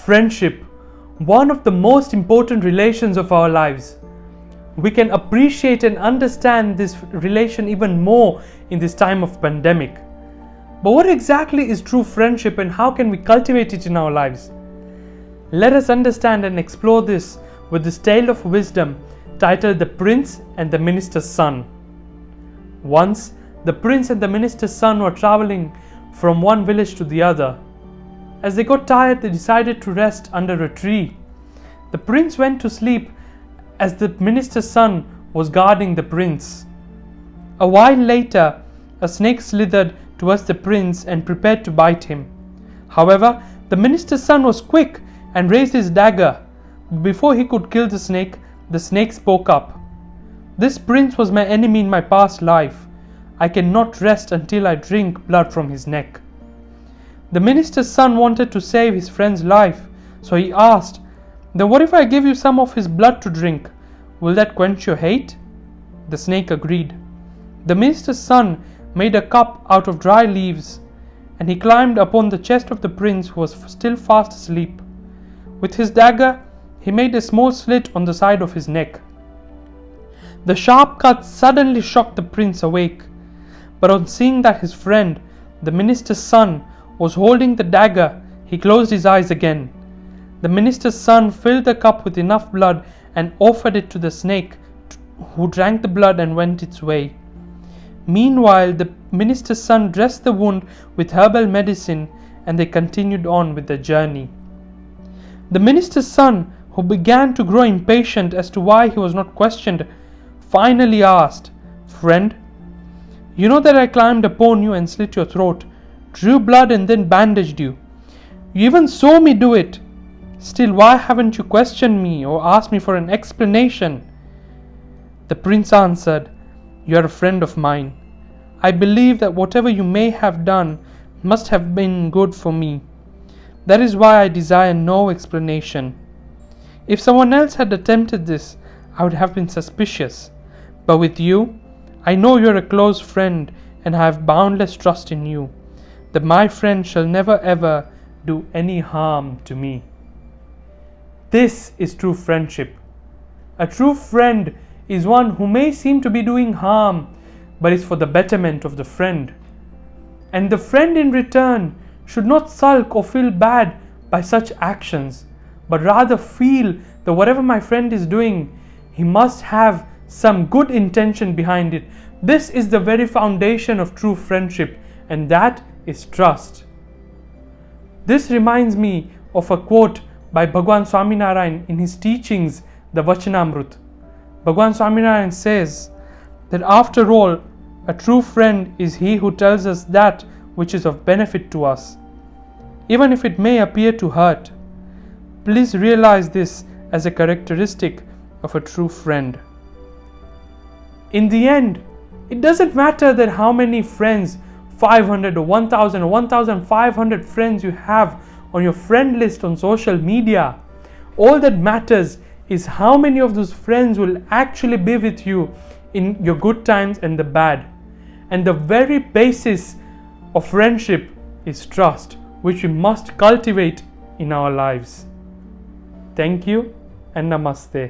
Friendship, one of the most important relations of our lives. We can appreciate and understand this relation even more in this time of pandemic. But what exactly is true friendship and how can we cultivate it in our lives? Let us understand and explore this with this tale of wisdom titled The Prince and the Minister's Son. Once, the prince and the minister's son were traveling from one village to the other. As they got tired, they decided to rest under a tree. The prince went to sleep as the minister's son was guarding the prince. A while later, a snake slithered towards the prince and prepared to bite him. However, the minister's son was quick and raised his dagger. Before he could kill the snake spoke up. "This prince was my enemy in my past life. I cannot rest until I drink blood from his neck." The minister's son wanted to save his friend's life, so he asked, "Then what if I give you some of his blood to drink? Will that quench your hate?" The snake agreed. The minister's son made a cup out of dry leaves, and he climbed upon the chest of the prince who was still fast asleep. With his dagger, he made a small slit on the side of his neck. The sharp cut suddenly shocked the prince awake, but on seeing that his friend, the minister's son, was holding the dagger, he closed his eyes again. The minister's son filled the cup with enough blood and offered it to the snake, who drank the blood and went its way. Meanwhile, the minister's son dressed the wound with herbal medicine, and they continued on with their journey. The minister's son, who began to grow impatient as to why he was not questioned, finally asked, "Friend, you know that I climbed upon you and slit your throat, drew blood and then bandaged you. You even saw me do it. Still, why haven't you questioned me or asked me for an explanation?" The prince answered, "You are a friend of mine. I believe that whatever you may have done must have been good for me. That is why I desire no explanation. If someone else had attempted this, I would have been suspicious. But with you, I know you are a close friend and I have boundless trust in you, that my friend shall never ever do any harm to me." This is true friendship. A true friend is one who may seem to be doing harm, but is for the betterment of the friend. And the friend in return should not sulk or feel bad by such actions, but rather feel that whatever my friend is doing, he must have some good intention behind it. This is the very foundation of true friendship, and that is trust. This reminds me of a quote by Bhagwan Swaminarayan in his teachings, the Vachanamrut. Bhagwan Swaminarayan says that after all, a true friend is he who tells us that which is of benefit to us, even if it may appear to hurt. Please realize this as a characteristic of a true friend. In the end, it doesn't matter that how many friends, 500 or 1000 or 1500 friends you have on your friend list on social media. All that matters is how many of those friends will actually be with you in your good times and the bad. And the very basis of friendship is trust, which we must cultivate in our lives. Thank you and Namaste.